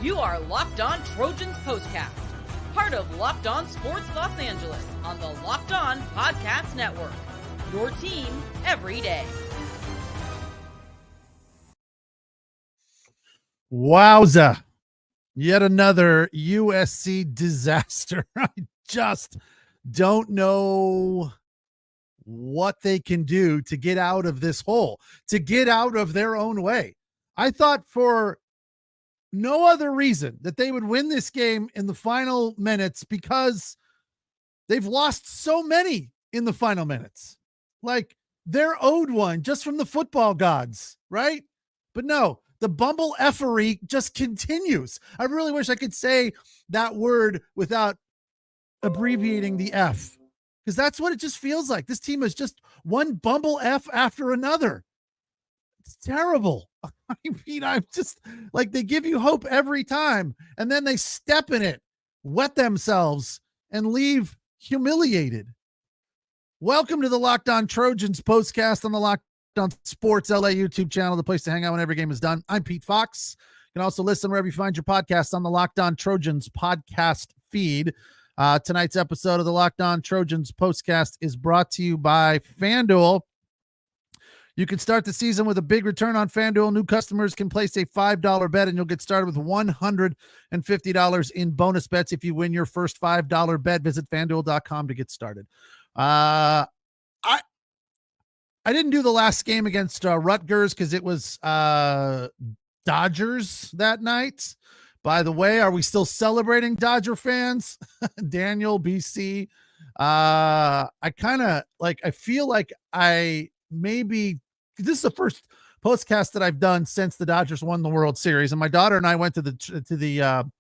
You are Locked On Trojans Postcast, part of Locked On Sports Los Angeles on the Locked On Podcast Network. Your team every day. Wowza. Yet another USC disaster. I just don't know what they can do to get out of this hole, to get out of their own way. I thought for no other reason that they would win this game in the final minutes because they've lost so many in the final minutes. Like they're owed one just from the football gods, right? But no, the bumble effery just continues. I really wish I could say that word without abbreviating the F, because that's what it just feels like. This team is just one bumble F after another. It's terrible. I mean, I'm just like, they give you hope every time, and then they step in it, wet themselves, and leave humiliated. Welcome to the Locked On Trojans Postcast on the Locked On Sports LA YouTube channel, the place to hang out when every game is done. I'm Pete Fox. You can also listen wherever you find your podcasts on the Locked On Trojans podcast feed. Tonight's episode of the Locked On Trojans Postcast is brought to you by FanDuel. You can start the season with a big return on FanDuel. New customers can place a $5 bet, and you'll get started with $150 in bonus bets if you win your first $5 bet. Visit FanDuel.com to get started. I didn't do the last game against Rutgers because it was Dodgers that night. By the way, are we still celebrating, Dodger fans? Daniel, BC. I feel like this is the first postcast that I've done since the Dodgers won the World Series, and my daughter and I went to the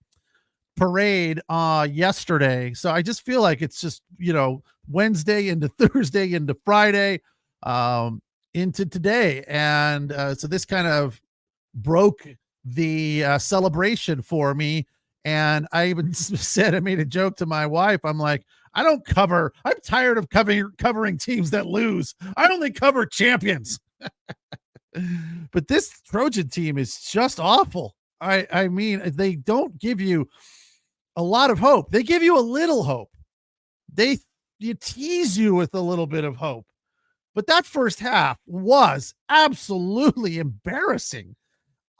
parade yesterday. So I just feel like it's just, Wednesday into Thursday into Friday into today. And so this kind of broke the celebration for me. And I even said, I made a joke to my wife. I'm like, I'm tired of covering teams that lose. I only cover champions. But this Trojan team is just awful. I mean, they don't give you a lot of hope. They give you a little hope. You tease you with a little bit of hope. But that first half was absolutely embarrassing.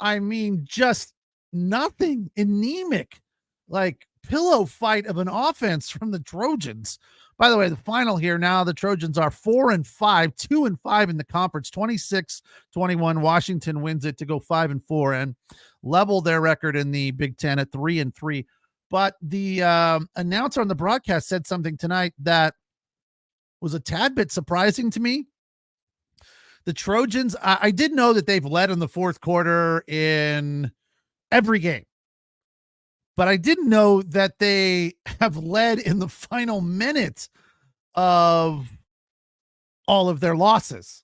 I mean, just nothing, anemic, like pillow fight of an offense from the Trojans. By the way, the final here now, the Trojans are 4-5, 2-5 in the conference, 26-21. Washington wins it to go 5-4 and level their record in the Big Ten at 3-3. But the announcer on the broadcast said something tonight that was a tad bit surprising to me. The Trojans, I did know that they've led in the fourth quarter in every game, but I didn't know that they have led in the final minute of all of their losses.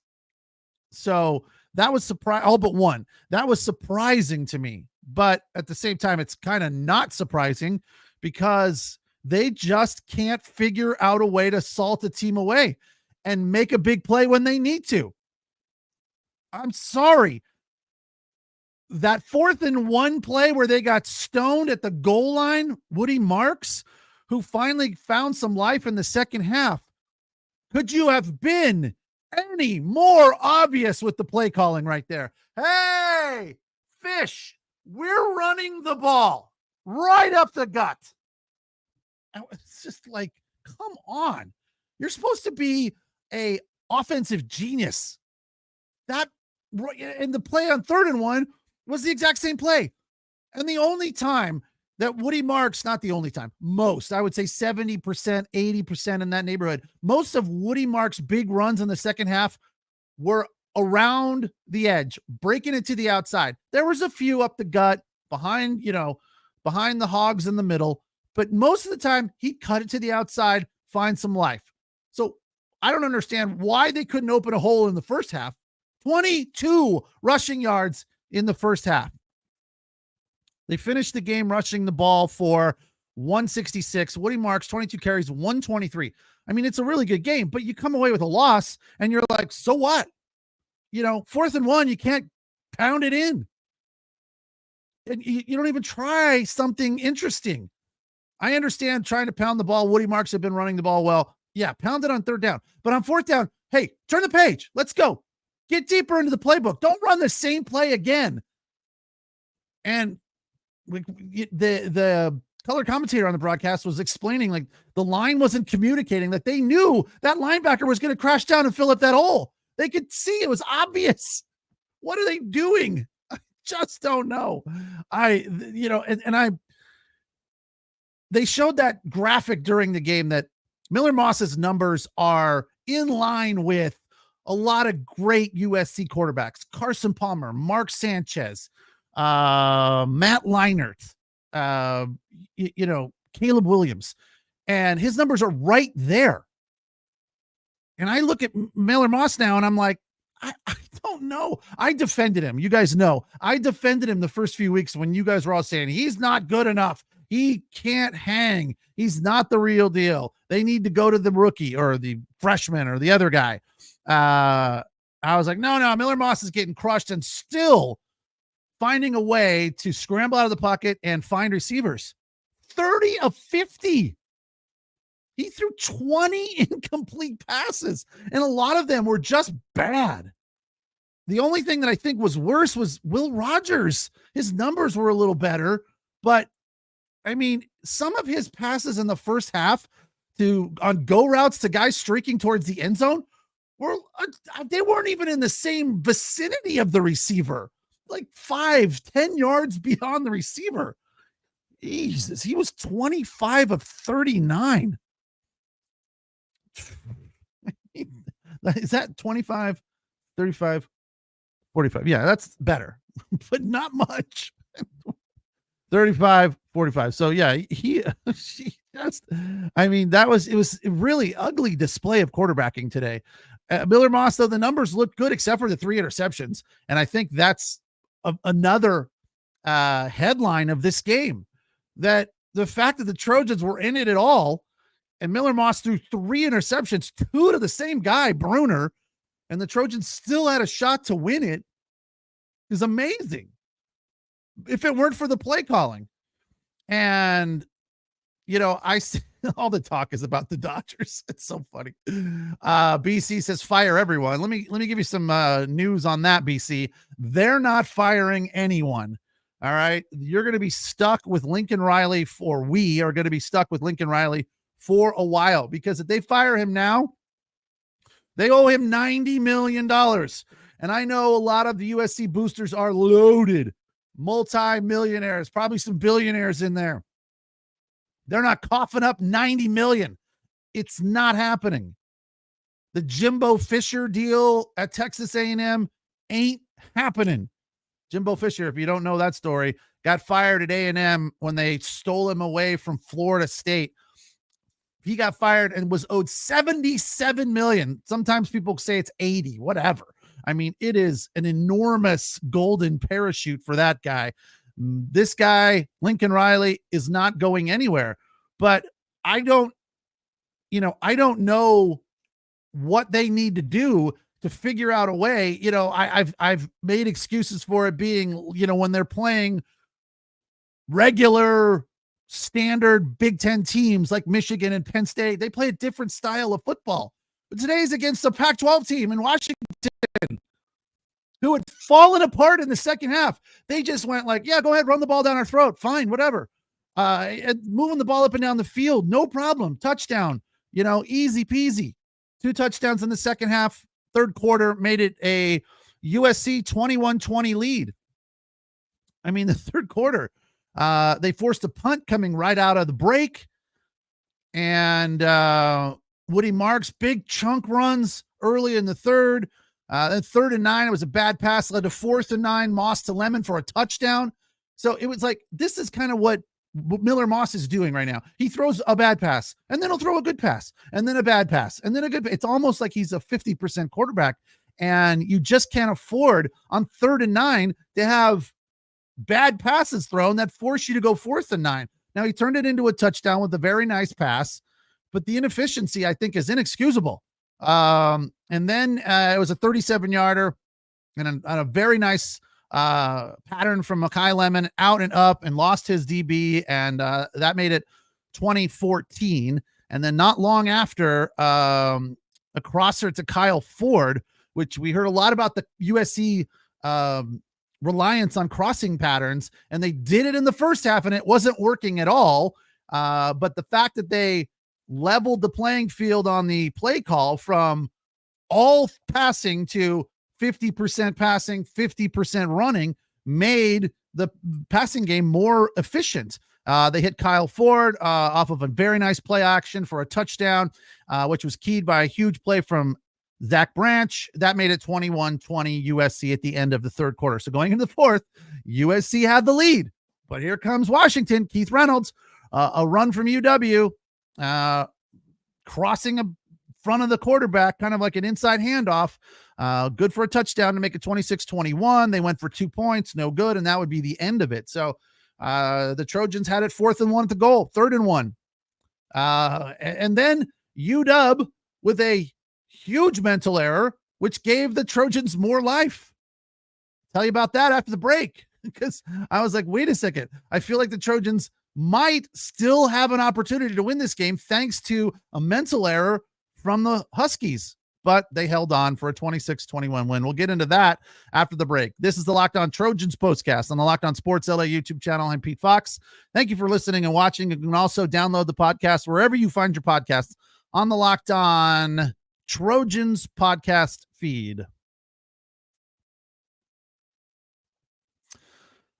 So that was all but one. That was surprising to me, but at the same time, it's kind of not surprising because they just can't figure out a way to salt a team away and make a big play when they need to. I'm sorry. That 4th-and-1 play where they got stoned at the goal line, Woody Marks, who finally found some life in the second half. Could you have been any more obvious with the play calling right there? Hey, Fish, we're running the ball right up the gut. And it's just like, come on. You're supposed to be a offensive genius. And the play on 3rd-and-1 was the exact same play. And the only time that Woody Marks, not the only time, most, I would say 70%, 80% in that neighborhood, most of Woody Marks' big runs in the second half were around the edge, breaking it to the outside. There was a few up the gut, behind the hogs in the middle, but most of the time he cut it to the outside, find some life. So I don't understand why they couldn't open a hole in the first half. 22 rushing yards in the first half. They finished the game rushing the ball for 166. Woody Marks, 22 carries, 123. I mean, it's a really good game, but you come away with a loss and you're like, so what? 4th and 1, you can't pound it in. And you don't even try something interesting. I understand trying to pound the ball. Woody Marks have been running the ball well. Yeah, pound it on third down. But on fourth down, hey, turn the page. Let's go. Get deeper into the playbook. Don't run the same play again. And the color commentator on the broadcast was explaining like the line wasn't communicating, that they knew that linebacker was going to crash down and fill up that hole. They could see, it was obvious. What are they doing? I just don't know. They showed that graphic during the game that Miller Moss's numbers are in line with a lot of great USC quarterbacks: Carson Palmer, Mark Sanchez, Matt Leinart, Caleb Williams, and his numbers are right there. And I look at Miller Moss now and I'm like, I don't know. I defended him. You guys know I defended him the first few weeks when you guys were all saying he's not good enough. He can't hang. He's not the real deal. They need to go to the rookie or the freshman or the other guy. I was like, no, Miller Moss is getting crushed and still finding a way to scramble out of the pocket and find receivers. 30 of 50. He threw 20 incomplete passes, and a lot of them were just bad. The only thing that I think was worse was Will Rogers. His numbers were a little better, but I mean, some of his passes in the first half on go routes to guys streaking towards the end zone they weren't even in the same vicinity of the receiver, like 5-10 yards beyond the receiver. Jesus, he was 25 of 39. Is that 25, 35, 45? Yeah, that's better, but not much. 35, 45. So yeah, it was a really ugly display of quarterbacking today. Miller Moss, though, the numbers looked good except for the 3 interceptions. And I think that's another headline of this game, that the fact that the Trojans were in it at all, and Miller Moss threw 3 interceptions, 2 to the same guy, Bruner, and the Trojans still had a shot to win it, is amazing. If it weren't for the play calling. And, all the talk is about the Dodgers. It's so funny. BC says fire everyone. Let me give you some news on that, BC. They're not firing anyone. All right. You're going to be stuck with Lincoln Riley, we are going to be stuck with Lincoln Riley for a while, because if they fire him now, they owe him $90 million. And I know a lot of the USC boosters are loaded, multi-millionaires, probably some billionaires in there. They're not coughing up $90 million. It's not happening. The Jimbo Fisher deal at Texas A&M ain't happening. Jimbo Fisher, if you don't know that story, got fired at A&M when they stole him away from Florida State. He got fired and was owed $77 million. Sometimes people say it's 80, whatever. I mean, it is an enormous golden parachute for that guy. This guy, Lincoln Riley, is not going anywhere. But I don't know what they need to do to figure out a way. I've made excuses for it being, when they're playing regular standard Big Ten teams like Michigan and Penn State, they play a different style of football. But today's against the Pac-12 team in Washington, who had fallen apart in the second half. They just went like, yeah, go ahead, run the ball down our throat. Fine, whatever. Moving the ball up and down the field, no problem. Touchdown, easy peasy. 2 touchdowns in the second half. Third quarter made it a USC 21-20 lead. I mean, the third quarter, they forced a punt coming right out of the break. And Woody Marks, big chunk runs early in the third. Then 3rd and 9, it was a bad pass, led to 4th and 9, Moss to Lemon for a touchdown. So it was like, this is kind of what Miller Moss is doing right now. He throws a bad pass, and then he'll throw a good pass, and then a bad pass, and then a good. It's almost like he's a 50% quarterback, and you just can't afford on 3rd and 9 to have bad passes thrown that force you to go 4th and 9. Now he turned it into a touchdown with a very nice pass, but the inefficiency, I think, is inexcusable. And then it was a 37-yarder and a very nice pattern from Mekhi Lemon out and up and lost his DB, and that made it 2014. And then not long after, a crosser to Kyle Ford, which we heard a lot about the USC reliance on crossing patterns, and they did it in the first half and it wasn't working at all. But the fact that they leveled the playing field on the play call from all passing to 50% passing, 50% running made the passing game more efficient. They hit Kyle Ford off of a very nice play action for a touchdown, which was keyed by a huge play from Zach Branch. That made it 21-20 USC at the end of the third quarter. So going into the fourth, USC had the lead. But here comes Washington, Keith Reynolds, a run from UW, crossing a front of the quarterback, kind of like an inside handoff. Good for a touchdown to make it 26-21. They went for 2 points, no good, and that would be the end of it. So the Trojans had it 4th and 1 at the goal, 3rd and 1. And then UW with a huge mental error, which gave the Trojans more life. Tell you about that after the break, because I was like, wait a second. I feel like the Trojans might still have an opportunity to win this game thanks to a mental error from the Huskies, but they held on for a 26-21 win. We'll get into that after the break. This is the Locked On Trojans Postcast on the Locked On Sports LA YouTube channel. I'm Pete Fox. Thank you for listening and watching. You can also download the podcast wherever you find your podcasts on the Locked On Trojans podcast feed.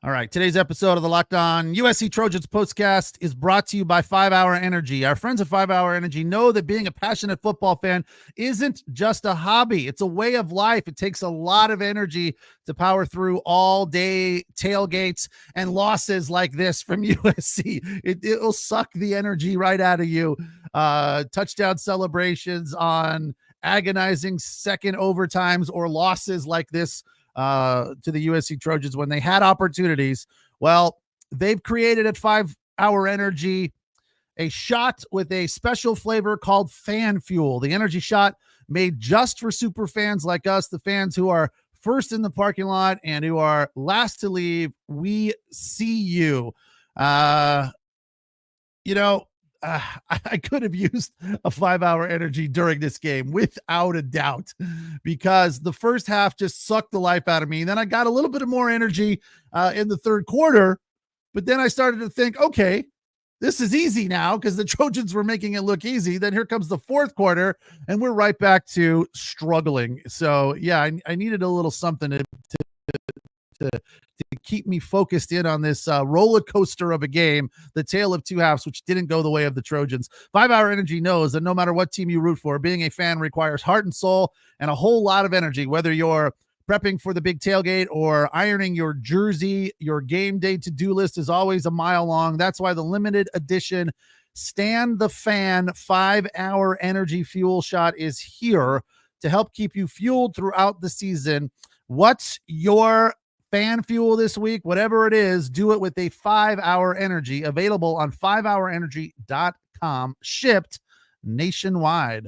All right, today's episode of the Locked On USC Trojans Postcast is brought to you by 5 Hour Energy. Our friends at 5 Hour Energy know that being a passionate football fan isn't just a hobby. It's a way of life. It takes a lot of energy to power through all-day tailgates and losses like this from USC. It'll suck the energy right out of you. Touchdown celebrations on agonizing second overtimes or losses like this to the USC Trojans when they had opportunities. Well, they've created at 5 Hour Energy a shot with a special flavor called Fan Fuel. The energy shot made just for super fans like us, the fans who are first in the parking lot and who are last to leave. We see you. I could have used a 5 Hour Energy during this game without a doubt, because the first half just sucked the life out of me. And then I got a little bit of more energy in the third quarter, but then I started to think, okay, this is easy now because the Trojans were making it look easy. Then here comes the fourth quarter and we're right back to struggling. So yeah, I needed a little something to keep me focused in on this roller coaster of a game, the tale of two halves, which didn't go the way of the Trojans. 5 Hour Energy knows that no matter what team you root for, being a fan requires heart and soul and a whole lot of energy. Whether you're prepping for the big tailgate or ironing your jersey, your game day to-do list is always a mile long. That's why the limited edition Stand the Fan 5 Hour Energy Fuel Shot is here to help keep you fueled throughout the season. What's your fan fuel this week? Whatever it is, do it with a 5 Hour Energy, available on 5hourenergy.com, shipped nationwide.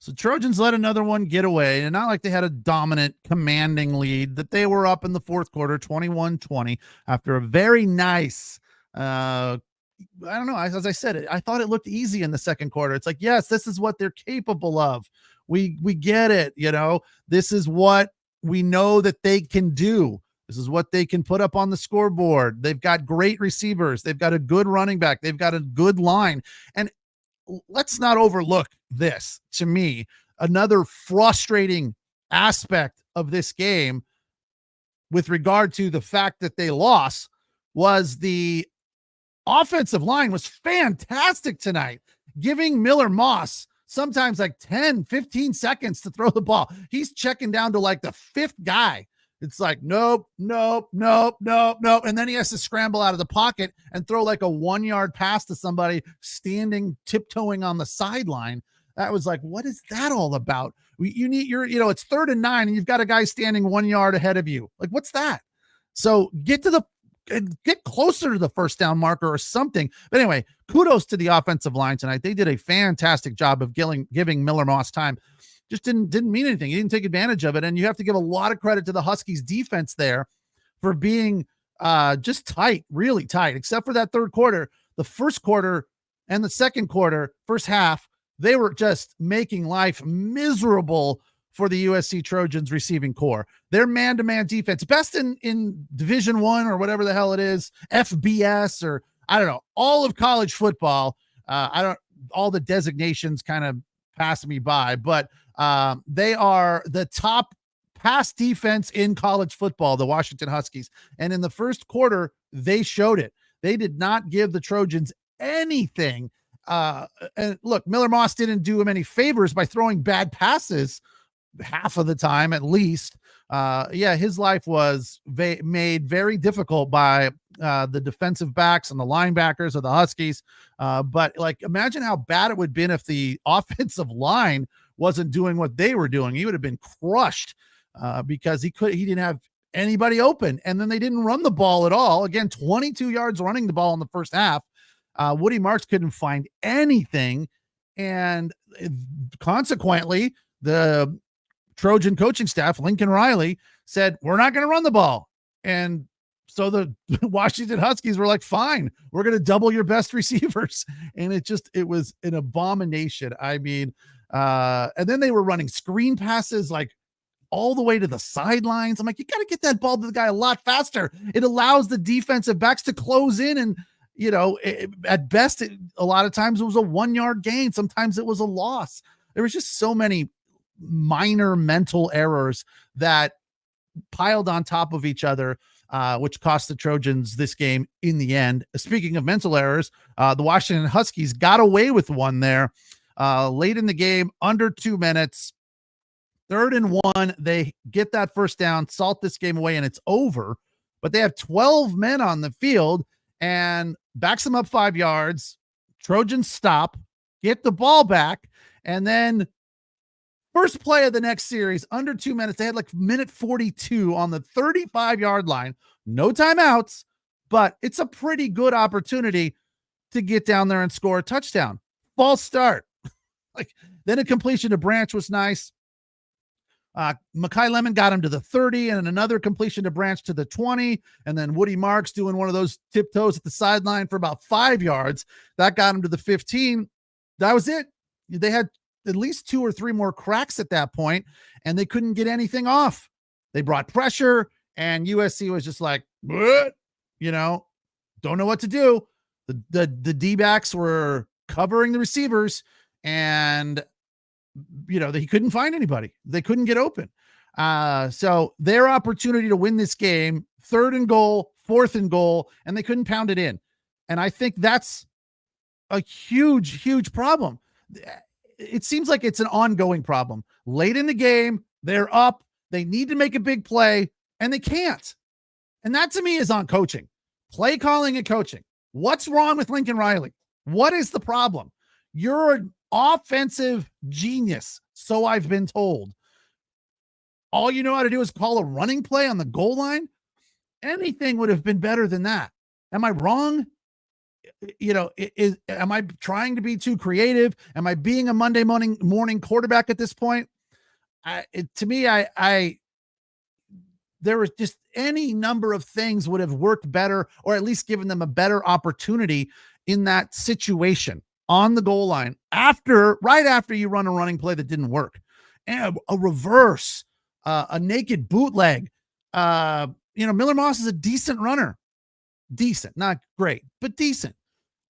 So Trojans let another one get away, and not like they had a dominant, commanding lead, that they were up in the fourth quarter, 21-20, after a very nice, I don't know, as I said, I thought it looked easy in the second quarter. It's like, yes, this is what they're capable of. We get it. You know, this is what we know that they can do. This is what they can put up on the scoreboard. They've got great receivers. They've got a good running back. They've got a good line. And let's not overlook this. To me, another frustrating aspect of this game with regard to the fact that they lost was the offensive line was fantastic tonight, giving Miller Moss sometimes like 10, 15 seconds to throw the ball. He's checking down to like the fifth guy. It's like, nope. And then he has to scramble out of the pocket and throw like a 1 yard pass to somebody standing, tiptoeing on the sideline. That was like, what is that all about? You need it's 3rd and 9 and you've got a guy standing 1 yard ahead of you. Like, what's that? So get closer to the first down marker or something. But anyway, kudos to the offensive line tonight. They did a fantastic job of giving Miller Moss time. just didn't mean anything. He didn't take advantage of it. And you have to give a lot of credit to the Huskies defense there for being just tight, really tight, except for that third quarter. The first quarter and the second quarter, first half, they were just making life miserable for the USC Trojans receiving core. Their man-to-man defense, best in Division I or whatever the hell it is, FBS, or I don't know, all of college football. All the designations kind of pass me by, but they are the top pass defense in college football, the Washington Huskies. And in the first quarter, they showed it. They did not give the Trojans anything. And look, Miller Moss didn't do him any favors by throwing bad passes half of the time, at least. His life was made very difficult by the defensive backs and the linebackers of the Huskies. But like, imagine how bad it would have been if the offensive line wasn't doing what they were doing. He would have been crushed because he didn't have anybody open. And then they didn't run the ball at all. Again, 22 yards running the ball in the first half. Woody Marks couldn't find anything. And consequently, the Trojan coaching staff, Lincoln Riley, said, we're not going to run the ball. And so the Washington Huskies were like, fine, we're going to double your best receivers. And it was an abomination. I mean, and then they were running screen passes like all the way to the sidelines. I'm like, you got to get that ball to the guy a lot faster. It allows the defensive backs to close in. And, at best, a lot of times it was a 1 yard gain. Sometimes it was a loss. There was just so many minor mental errors that piled on top of each other, which cost the Trojans this game in the end. Speaking of mental errors, the Washington Huskies got away with one there late in the game, under 2 minutes, 3rd and 1. They get that first down, salt this game away, and it's over. But they have 12 men on the field and backs them up 5 yards. Trojans stop, get the ball back, and then first play of the next series, under 2 minutes. They had like minute 42 on the 35-yard line. No timeouts, but it's a pretty good opportunity to get down there and score a touchdown. False start. Then a completion to Branch was nice. Mekhi Lemon got him to the 30, and another completion to Branch to the 20. And then Woody Marks doing one of those tiptoes at the sideline for about 5 yards. That got him to the 15. That was it. They had at least 2 or 3 more cracks at that point, and they couldn't get anything off. They brought pressure, and USC was just like, what? Don't know what to do. The D-backs were covering the receivers, and he couldn't find anybody. They couldn't get open. So their opportunity to win this game, 3rd and goal, 4th and goal, and they couldn't pound it in. And I think that's a huge, huge problem. It seems like it's an ongoing problem. Late in the game, they're up, they need to make a big play, and they can't. And that to me is on coaching, play calling and coaching. What's wrong with Lincoln Riley? What is the problem? You're an offensive genius, so I've been told. All you know how to do is call a running play on the goal line. Anything would have been better than that. Am I wrong? Am I trying to be too creative? Am I being a Monday morning quarterback at this point? There was just any number of things would have worked better, or at least given them a better opportunity in that situation on the goal line right after you run a running play that didn't work, and a reverse, a naked bootleg. Miller Moss is a decent runner, not great, but decent.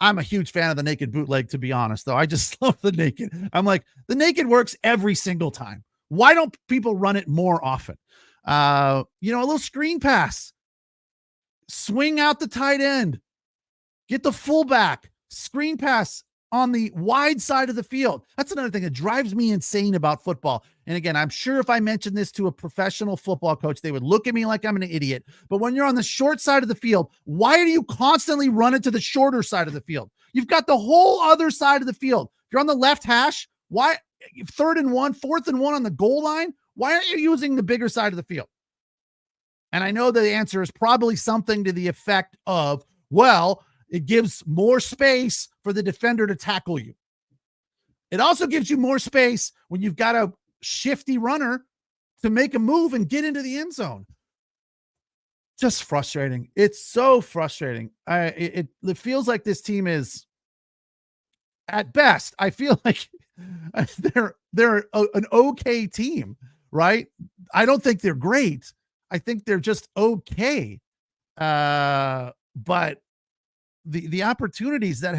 I'm a huge fan of the naked bootleg, to be honest, though. I just love the naked. I'm like, the naked works every single time. Why don't people run it more often? A little screen pass, swing out the tight end, get the fullback, screen pass on the wide side of the field. That's another thing that drives me insane about football. And again, I'm sure if I mentioned this to a professional football coach, they would look at me like I'm an idiot. But when you're on the short side of the field, why do you constantly run it to the shorter side of the field? You've got the whole other side of the field. If you're on the left hash, why 3rd and 1, 4th and 1 on the goal line? Why aren't you using the bigger side of the field? And I know the answer is probably something to the effect of, well, it gives more space for the defender to tackle you. It also gives you more space when you've got to shifty runner to make a move and get into the end zone. Just frustrating. It's so frustrating. It feels like this team is, at best, I feel like they're an okay team, right? I don't think they're great. I think they're just okay. But the opportunities that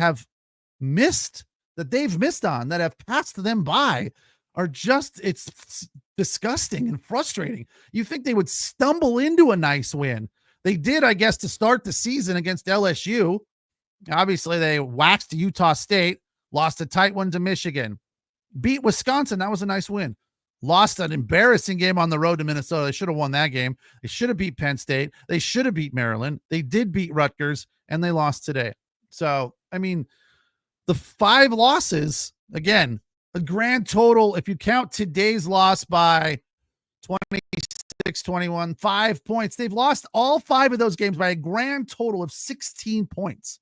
they've missed on, that have passed them by, are just, it's disgusting and frustrating. You think they would stumble into a nice win. They did, I guess, to start the season against LSU. Obviously, they waxed Utah State, lost a tight one to Michigan, beat Wisconsin. That was a nice win. Lost an embarrassing game on the road to Minnesota. They should have won that game. They should have beat Penn State. They should have beat Maryland. They did beat Rutgers, and they lost today. So, I mean, the 5 losses, again, a grand total, if you count today's loss by 26-21, 5 points. They've lost all 5 of those games by a grand total of 16 points.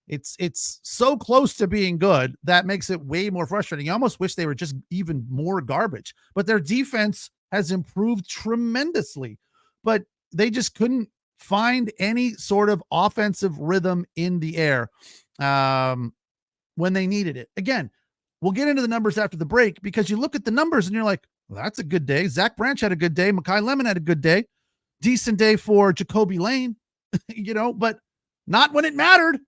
It's so close to being good that makes it way more frustrating. You almost wish they were just even more garbage, but their defense has improved tremendously, but they just couldn't find any sort of offensive rhythm in the air when they needed it. Again, we'll get into the numbers after the break, because you look at the numbers and you're like, well, that's a good day. Zach Branch had a good day. Makai Lemon had a good day. Decent day for Jacoby Lane, but not when it mattered.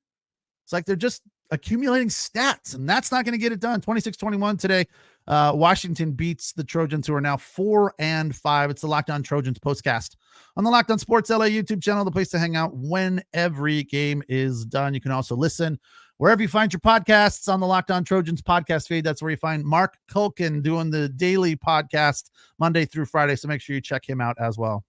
It's like they're just accumulating stats, and that's not going to get it done. 26-21 today. Washington beats the Trojans, who are now 4-5. It's the Locked On Trojans postcast on the Locked On Sports LA YouTube channel, the place to hang out when every game is done. You can also listen wherever you find your podcasts on the Locked On Trojans podcast feed. That's where you find Mark Culkin doing the daily podcast Monday through Friday. So make sure you check him out as well.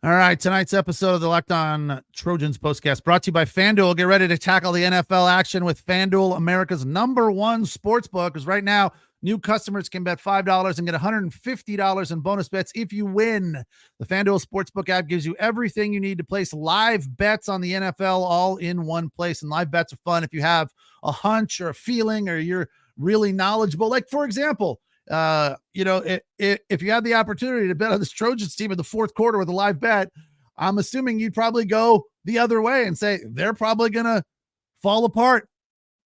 All right, tonight's episode of the Locked On Trojans postcast brought to you by FanDuel. Get ready to tackle the NFL action with FanDuel, America's #1 sports book. Because right now, new customers can bet $5 and get $150 in bonus bets if you win. The FanDuel Sportsbook app gives you everything you need to place live bets on the NFL all in one place. And live bets are fun if you have a hunch or a feeling, or you're really knowledgeable. Like, for example, if you had the opportunity to bet on this Trojans team in the fourth quarter with a live bet, I'm assuming you'd probably go the other way and say they're probably going to fall apart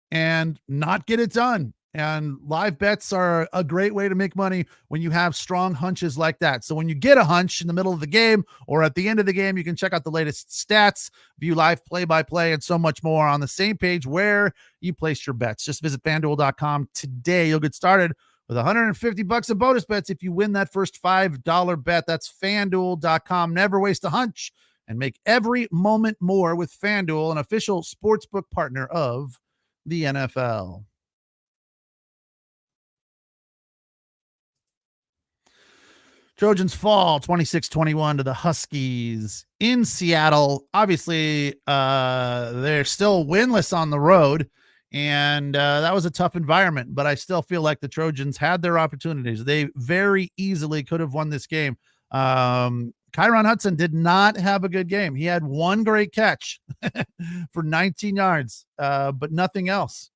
and not get it done. And live bets are a great way to make money when you have strong hunches like that. So when you get a hunch in the middle of the game or at the end of the game, you can check out the latest stats, view live play-by-play, and so much more on the same page where you place your bets. Just visit FanDuel.com today. You'll get started with $150 of bonus bets if you win that first $5 bet. That's FanDuel.com. Never waste a hunch and make every moment more with FanDuel, an official sportsbook partner of the NFL. Trojans fall 26-21 to the Huskies in Seattle. Obviously, they're still winless on the road, and that was a tough environment, but I still feel like the Trojans had their opportunities. They very easily could have won this game. Kyron Hudson did not have a good game. He had one great catch for 19 yards, but nothing else.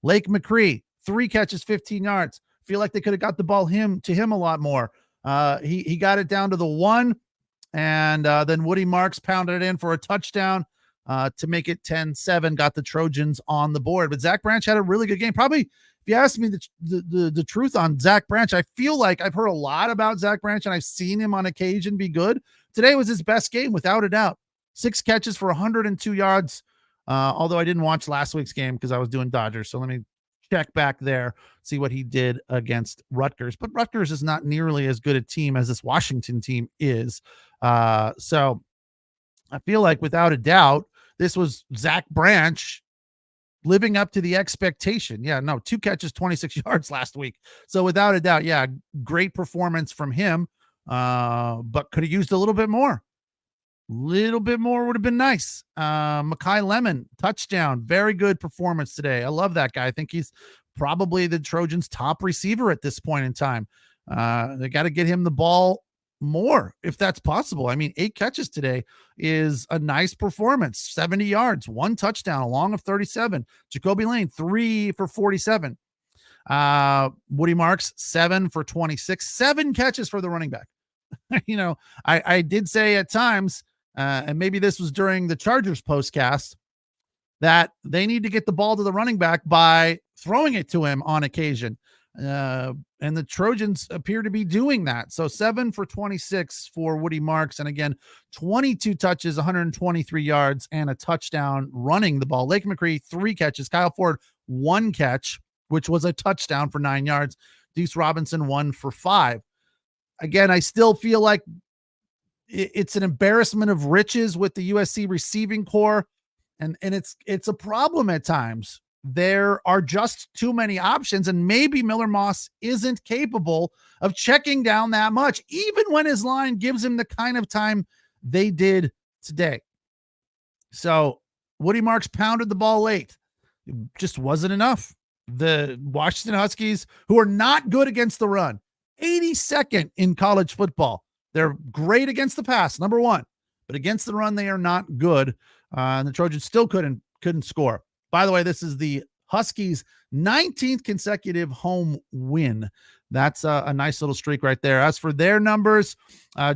Lake McCree, 3 catches, 15 yards. Feel like they could have got the ball to him a lot more. He got it down to the 1, and then Woody Marks pounded it in for a touchdown to make it 10-7, got the Trojans on the board. But Zach Branch had a really good game. Probably, if you ask me the truth on Zach Branch, I feel like I've heard a lot about Zach Branch, and I've seen him on occasion be good. Today was his best game, without a doubt. 6 catches for 102 yards, although I didn't watch last week's game because I was doing Dodgers. So let me check back there, see what he did against Rutgers. But Rutgers is not nearly as good a team as this Washington team is. So I feel like, without a doubt, this was Zach Branch living up to the expectation. 2 catches, 26 yards last week. So without a doubt, great performance from him, but could have used a little bit more. Little bit more would have been nice. Makai Lemon, touchdown. Very good performance today. I love that guy. I think he's probably the Trojans' top receiver at this point in time. They got to get him the ball more if that's possible. I mean, 8 catches today is a nice performance. 70 yards, 1 touchdown, a long of 37. Jacoby Lane, 3 for 47. Woody Marks, 7 for 26. 7 catches for the running back. I did say at times, and maybe this was during the Chargers postcast, that they need to get the ball to the running back by throwing it to him on occasion. And the Trojans appear to be doing that. So 7 for 26 for Woody Marks. And again, 22 touches, 123 yards, and a touchdown running the ball. Lake McCree, 3 catches. Kyle Ford, 1 catch, which was a touchdown for 9 yards. Deuce Robinson, 1 for 5. Again, I still feel like it's an embarrassment of riches with the USC receiving core. And it's a problem at times. There are just too many options, and maybe Miller Moss isn't capable of checking down that much, even when his line gives him the kind of time they did today. So Woody Marks pounded the ball late. It just wasn't enough. The Washington Huskies, who are not good against the run, 82nd in college football. They're great against the pass, number 1, but against the run, they are not good. And the Trojans still couldn't score. By the way, this is the Huskies' 19th consecutive home win. That's a nice little streak right there. As for their numbers,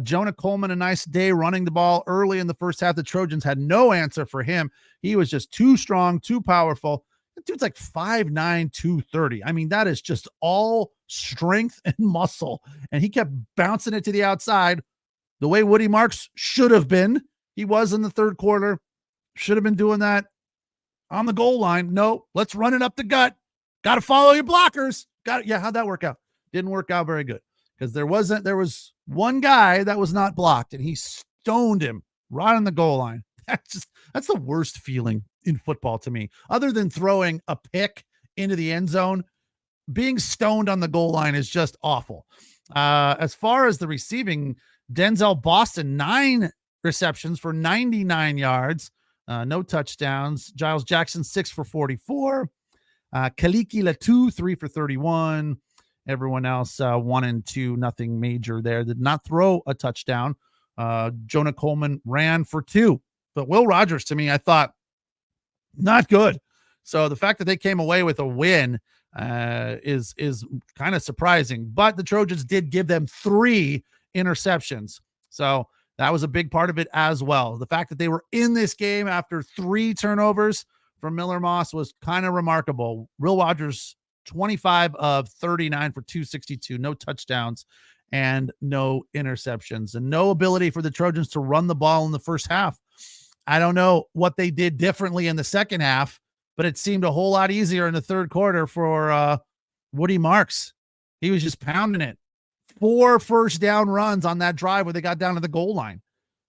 Jonah Coleman, a nice day running the ball early in the first half. The Trojans had no answer for him. He was just too strong, too powerful. The dude's like 5'9", 230. I mean, that is just all strength and muscle. And he kept bouncing it to the outside the way Woody Marks should have been. He was in the third quarter. Should have been doing that on the goal line. No, let's run it up the gut. Got to follow your blockers. Got it. Yeah. How'd that work out? Didn't work out very good because there was one guy that was not blocked and he stoned him right on the goal line. That's the worst feeling in football to me, other than throwing a pick into the end zone. Being stoned on the goal line is just awful. As far as the receiving, Denzel Boston, 9 receptions for 99 yards. No touchdowns. Giles Jackson, 6 for 44. Kaliki Latu, 3 for 31. Everyone else, 1 and 2, nothing major there. Did not throw a touchdown. Jonah Coleman ran for 2. But Will Rogers, to me, I thought, not good. So the fact that they came away with a win is kind of surprising. But the Trojans did give them 3 interceptions. So that was a big part of it as well. The fact that they were in this game after 3 turnovers from Miller Moss was kind of remarkable. Will Rogers, 25 of 39 for 262, no touchdowns and no interceptions, and no ability for the Trojans to run the ball in the first half. I don't know what they did differently in the second half, but it seemed a whole lot easier in the third quarter for Woody Marks. He was just pounding it. 4 first down runs on that drive where they got down to the goal line.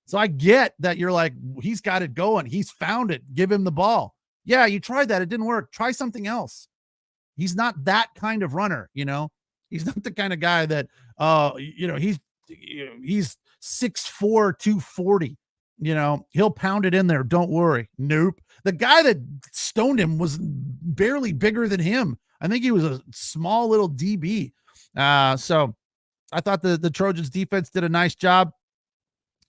So I get that you're like, he's got it going. He's found it. Give him the ball. Yeah, you tried that. It didn't work. Try something else. He's not that kind of runner, you know? He's not the kind of guy that, he's 6'4", 240. You know, he'll pound it in there. Don't worry. Nope. The guy that stoned him was barely bigger than him. I think he was a small little DB. So I thought the Trojans defense did a nice job.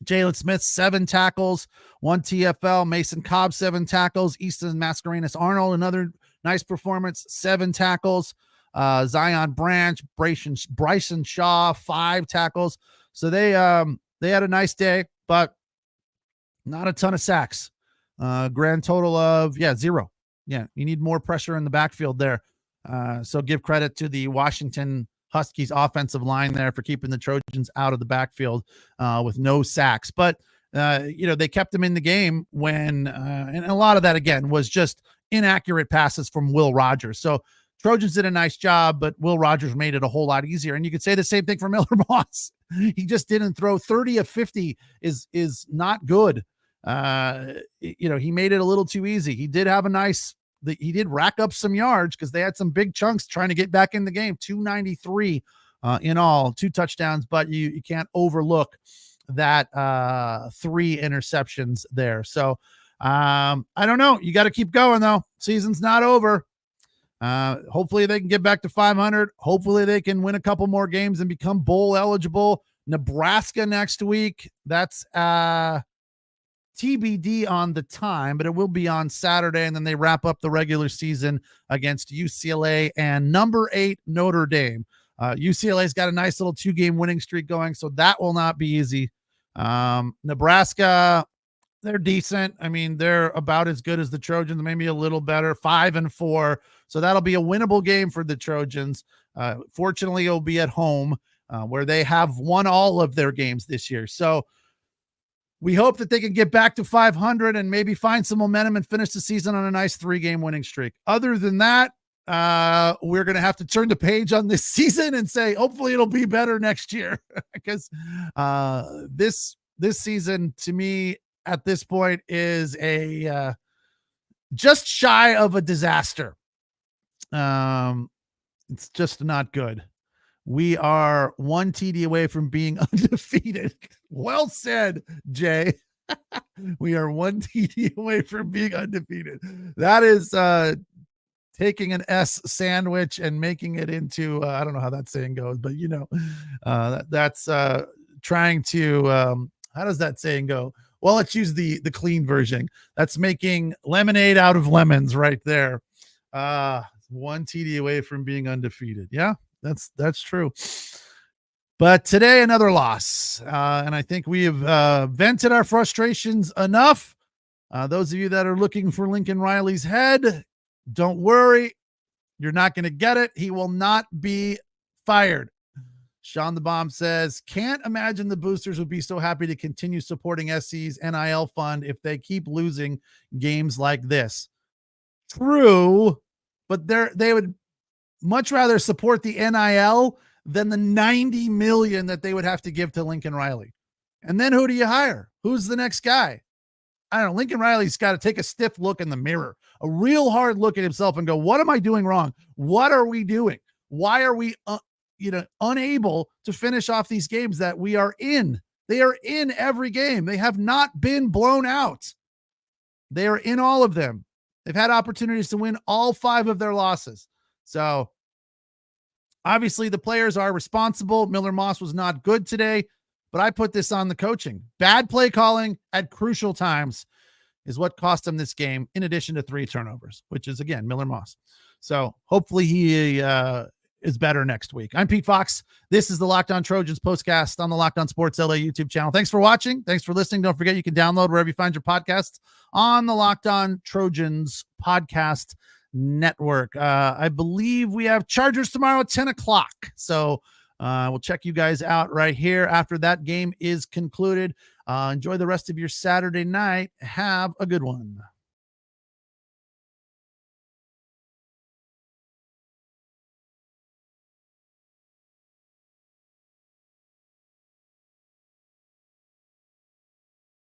Jalen Smith, 7 tackles, 1 TFL. Mason Cobb, 7 tackles. Easton Mascarenas Arnold, another nice performance, 7 tackles. Zion Branch, Bryson Shaw, 5 tackles. So they had a nice day, but not a ton of sacks. Grand total of 0. Yeah, you need more pressure in the backfield there. So give credit to the Washington Huskies offensive line there for keeping the Trojans out of the backfield with no sacks. But they kept them in the game when and a lot of that again was just inaccurate passes from Will Rogers. So Trojans did a nice job, but Will Rogers made it a whole lot easier. And you could say the same thing for Miller Moss. He just didn't throw. 30 of 50 is not good. He made it a little too easy. He did have he did rack up some yards because they had some big chunks trying to get back in the game. 293 in all, 2 touchdowns, but you can't overlook that 3 interceptions there. So I don't know. You got to keep going though. Season's not over. Hopefully they can get back to 500. Hopefully they can win a couple more games and become bowl eligible. Nebraska next week. That's TBD on the time, but it will be on Saturday. And then they wrap up the regular season against UCLA and number 8 Notre Dame. UCLA's got a nice little 2-game winning streak going, so that will not be easy. Nebraska, they're decent. I mean, they're about as good as the Trojans, maybe a little better, 5-4. So that'll be a winnable game for the Trojans. Fortunately, it'll be at home where they have won all of their games this year. So we hope that they can get back to 500 and maybe find some momentum and finish the season on a nice 3-game winning streak. Other than that, we're going to have to turn the page on this season and say, hopefully it'll be better next year because this season to me at this point is a just shy of a disaster. It's just not good. We are 1 TD away from being undefeated. Well said, Jay. We are 1 TD away from being undefeated. That is taking an S sandwich and making it into, I don't know how that saying goes, but that's trying to, how does that saying go? Well, let's use the clean version. That's making lemonade out of lemons right there. 1 TD away from being undefeated. Yeah, that's true. But today, another loss. And I think we have vented our frustrations enough. Those of you that are looking for Lincoln Riley's head, don't worry. You're not going to get it. He will not be fired. Sean the Bomb says, can't imagine the boosters would be so happy to continue supporting SC's NIL fund if they keep losing games like this. True, but they would much rather support the NIL than the $90 million that they would have to give to Lincoln Riley. And then who do you hire? Who's the next guy? I don't know. Lincoln Riley's got to take a stiff look in the mirror, a real hard look at himself and go, what am I doing wrong? What are we doing? Why are we unable to finish off these games that we are in? They are in every game. They have not been blown out. They are in all of them. They've had opportunities to win all 5 of their losses. So obviously the players are responsible. Miller Moss was not good today, but I put this on the coaching. Bad play calling at crucial times is what cost him this game, in addition to 3 turnovers, which is, again, Miller Moss. So hopefully he is better next week. I'm Pete Fox. This is the Locked On Trojans postcast on the Locked On Sports LA YouTube channel. Thanks for watching. Thanks for listening. Don't forget you can download wherever you find your podcasts on the Locked On Trojans podcast network. I believe we have Chargers tomorrow at 10 o'clock. So we'll check you guys out right here after that game is concluded. Enjoy the rest of your Saturday night. Have a good one.